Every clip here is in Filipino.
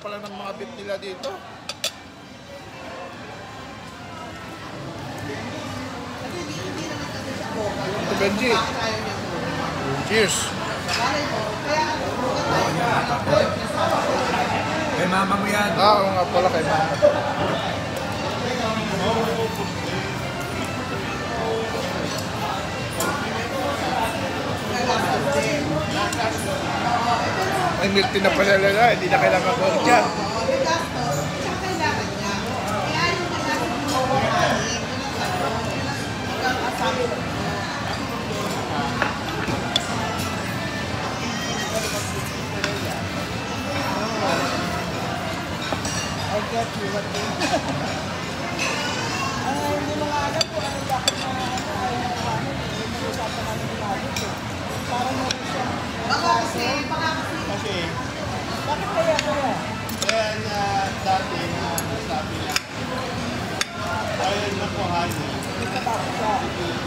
pala ng mga beef nila dito. Ito, Benji. Cheers. Kay mama mo yan. Oo nga pala, kay mama. May milk tea na pala nila, hindi na kailangan magkakya. I get you, what do you hindi mo nga alam kung ano bakit na ayaw na kami. Hindi mo usapan namin yung lagi ko. Parang mo rin siya. Baka kasi. Bakit kaya? Kaya na dati na nasabi niya, ayaw na po honey. Tapos siya.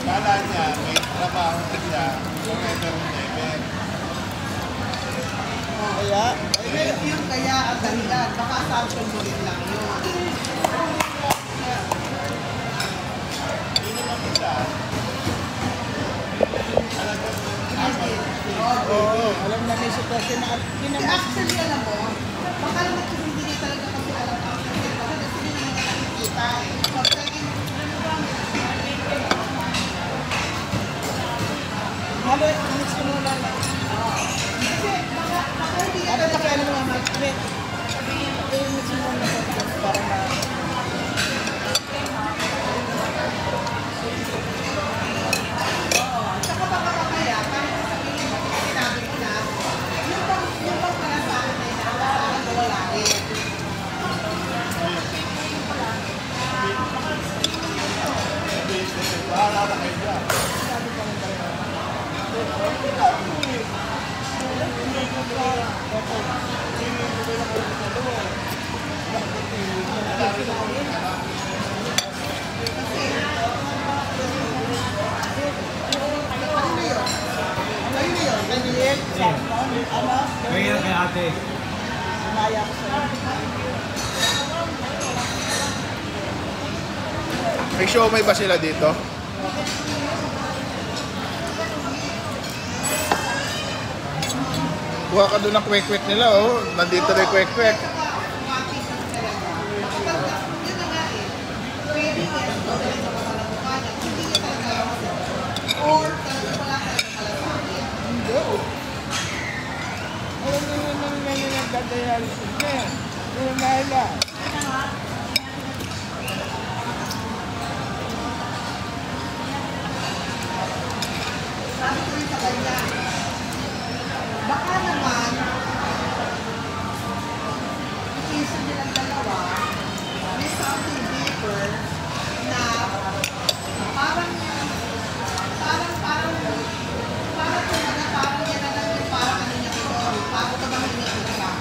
Kala niya may trabaho na siya, forever and ever. Kaya? Yung kaya ang dahilan, baka assumption mo rin lang yun. Hindi naman kita. Oo, alam na may sitwasyon na Actually, alam mo, baka naman kung hindi niya talaga kasi alam ang sitwasyon kasi hindi naman nakikita. So, pwede halo, mix ko muna lang. kasi baka hindi niya Ano talaga pa kaya naman mag-mix? Mix mo muna para na... Saka baka mamaya, kahit sasabihin mo, sinabi ko na, yung bang pala sa akin na inaasahan ko wala rin. Bahala na kayo dyan. Maliit, cellphone, ano? Kaya kay ate. Sinaya ko sa'yo. May siomay ba sila dito? Kuha ka doon ng kwek-kwek nila, oh. Nandito na yung kwek-kwek. Alam mo naman nga yung nagdadialysis na eh. Yung naila. Sabi ko rin sa kanya, baka naman, isa nilang dalawa, may something deeper na parang yan na lang yung parang ano niya ito, bago ka ba hindi niya ito.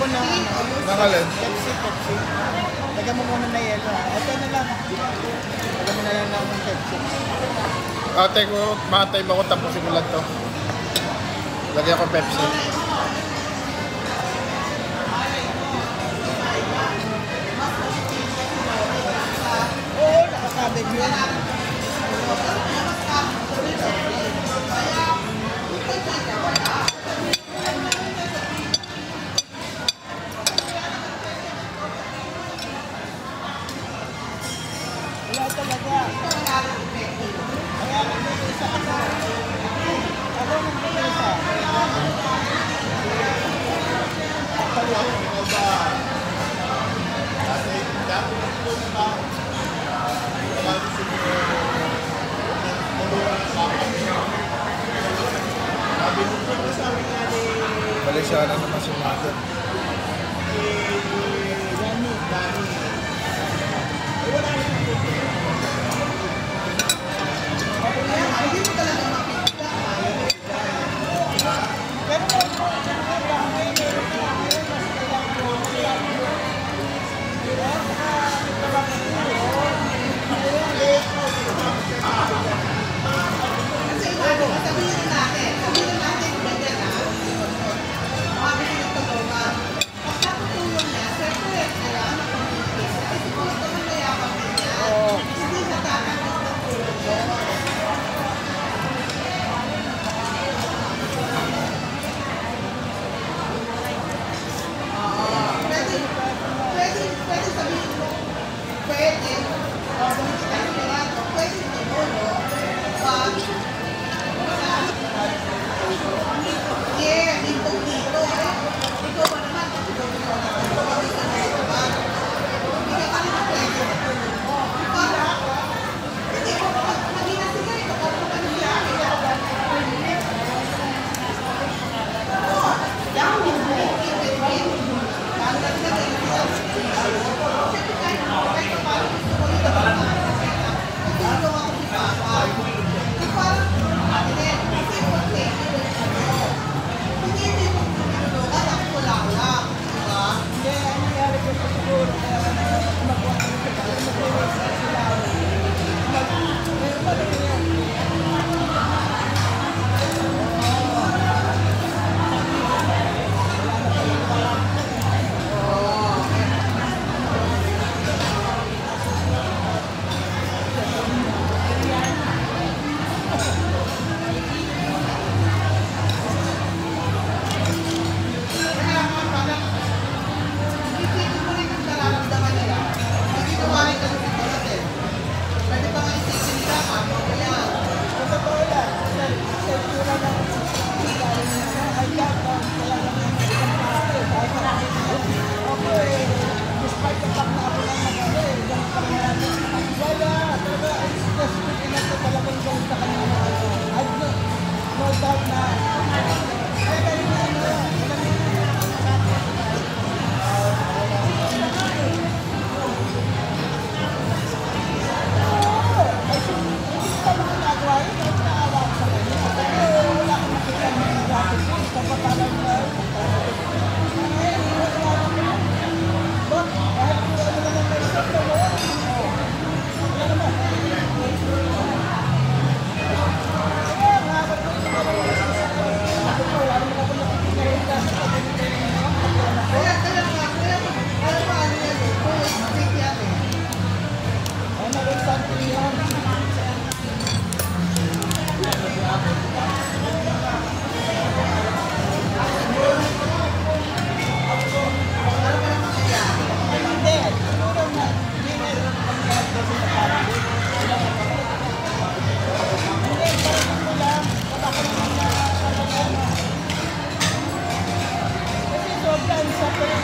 ako ng ano. Nangalan. Pepsi. Lagyan mo muna na yelo ha. Ito na lang. Lagyan mo na lang ng Pepsi. Ate ko, matay mo ko tapos simulan to. Lagyan ko Pepsi. Oo, nakasabi yun. Wala talaga. Kaya nag-isa ako. Ako nag-isa. Kasi dati po naman, marami siguro naluwa sa akin. Sabi mo po sa amin nga ni Balisyana naman si Mother. Dani. Sobrang